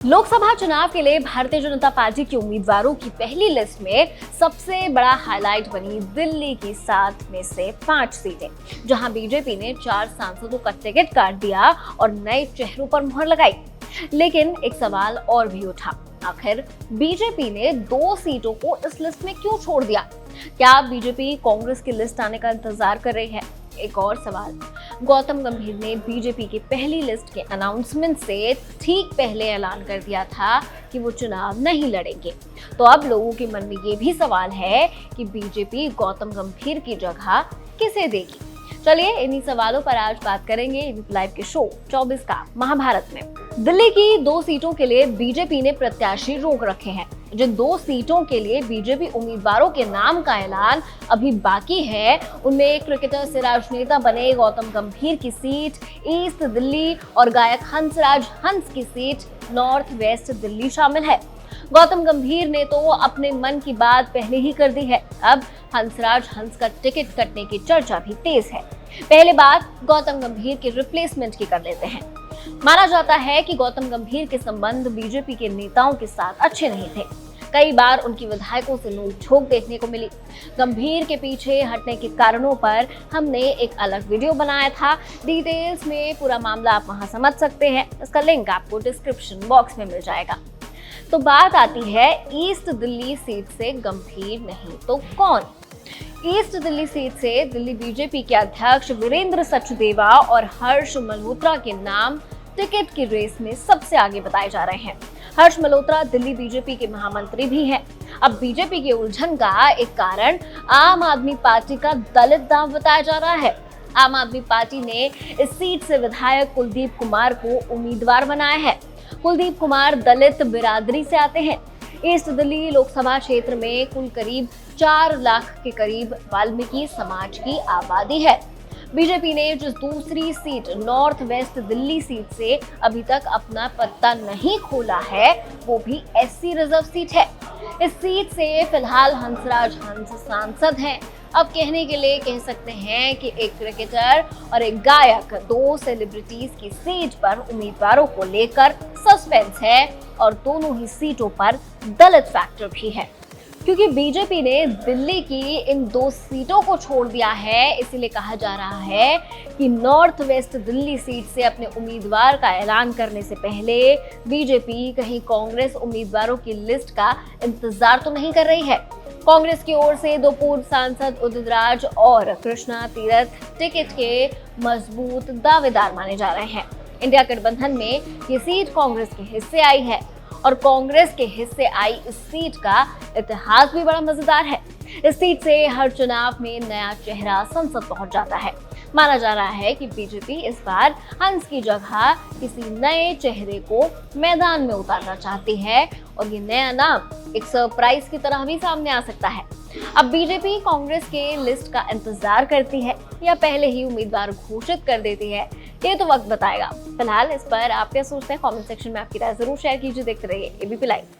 लोकसभा चुनाव के लिए भारतीय जनता पार्टी के उम्मीदवारों की पहली लिस्ट में सबसे बड़ा हाईलाइट बनी दिल्ली की 7 में से 5 सीटें, जहां बीजेपी ने 4 सांसदों का टिकट काट दिया और नए चेहरों पर मुहर लगाई। लेकिन एक सवाल और भी उठा, आखिर बीजेपी ने 2 सीटों को इस लिस्ट में क्यों छोड़ दिया? क्या बीजेपी कांग्रेस की लिस्ट आने का इंतजार कर रही है? एक और सवाल, गौतम गंभीर ने बीजेपी की पहली लिस्ट के अनाउंसमेंट से ठीक पहले ऐलान कर दिया था कि वो चुनाव नहीं लड़ेंगे। तो अब लोगों के मन में ये भी सवाल है कि बीजेपी गौतम गंभीर की जगह किसे देगी? चलिए इन्हीं सवालों पर आज बात करेंगे एबीपी लाइव के शो 24 का महाभारत में। दिल्ली की 2 सीटों के लिए बीजेपी ने प्रत्याशी रोक रखे हैं। जिन 2 सीटों के लिए बीजेपी उम्मीदवारों के नाम का ऐलान अभी बाकी है, उनमें क्रिकेटर से राजनेता बने गौतम गंभीर की सीट ईस्ट दिल्ली और गायक हंसराज हंस की सीट नॉर्थ वेस्ट दिल्ली शामिल है। गौतम गंभीर ने तो अपने मन की बात पहले ही कर दी है। अब हंसराज हंस का टिकट कटने की चर्चा भी तेज है। पहले बात गौतम गंभीर के रिप्लेसमेंट की कर लेते हैं। माना जाता है कि गौतम गंभीर के संबंध बीजेपी के नेताओं के साथ अच्छे नहीं थे। कई बार उनकी विधायकों से नोक-झोंक देखने को मिली। गंभीर के पीछे हटने के कारणों पर हमने एक अलग वीडियो बनाया था। डिटेल्स में पूरा मामला आप वहां समझ सकते हैं। इसका लिंक आपको डिस्क्रिप्शन बॉक्स में मिल जाएगा। तो बात आती है ईस्ट दिल्ली सीट से गंभीर नहीं तो कौन? ईस्ट दिल्ली सीट से दिल्ली बीजेपी के अध्यक्ष वीरेंद्र सचदेवा और हर्ष मल्होत्रा के नाम टिकट की रेस में सबसे आगे बताए जा रहे हैं। हर्ष मल्होत्रा दिल्ली बीजेपी के महामंत्री भी हैं। अब बीजेपी की उलझन का एक कारण आम आदमी पार्टी का दलित दांव बताया जा रहा है। आम आदमी पार्टी ने इस सीट से विधायक कुलदीप कुमार को उम्मीदवार बनाया है। कुलदीप कुमार दलित बिरादरी से आते हैं। ईस्ट दिल्ली लोकसभा क्षेत्र में कुल करीब 4 लाख के करीब वाल्मीकि समाज की आबादी है। बीजेपी ने जिस दूसरी seat north west Delhi seat से अभी तक अपना पत्ता नहीं खोला है, वो भी एससी रिजर्व सीट है। इस सीट से फिलहाल हंसराज हंस सांसद हैं। अब कहने के लिए कह सकते हैं कि एक क्रिकेटर और एक गायक, 2 सेलिब्रिटीज की सीट पर उम्मीदवारों को लेकर सस्पेंस है और दोनों ही सीटों पर दलित फैक्टर भी है। क्योंकि बीजेपी ने दिल्ली की इन 2 सीटों को छोड़ दिया है, इसीलिए कहा जा रहा है कि नॉर्थ वेस्ट दिल्ली सीट से अपने उम्मीदवार का ऐलान करने से पहले बीजेपी कहीं कांग्रेस उम्मीदवारों की लिस्ट का इंतजार तो नहीं कर रही है। कांग्रेस की ओर से 2 पूर्व सांसद उदित राज और कृष्णा तीरथ टिकट के मजबूत दावेदार माने जा रहे हैं। इंडिया गठबंधन में ये सीट कांग्रेस के हिस्से आई है और कांग्रेस के हिस्से आई इस सीट का इतिहास भी बड़ा मजेदार है। इस सीट से हर चुनाव में नया चेहरा संसद पहुंच जाता है। माना जा रहा है कि बीजेपी इस बार हंस की जगह किसी नए चेहरे को मैदान में उतारना चाहती है और ये नया नाम एक सरप्राइज की तरह भी सामने आ सकता है। अब बीजेपी कांग्रेस के लिस्ट का इंतजार करती है या पहले ही उम्मीदवार घोषित कर देती है, ये तो वक्त बताएगा। फिलहाल इस पर आप क्या सोचते हैं? कमेंट सेक्शन में आपकी राय जरूर शेयर कीजिए। देखते रहिए एबीपी लाइव।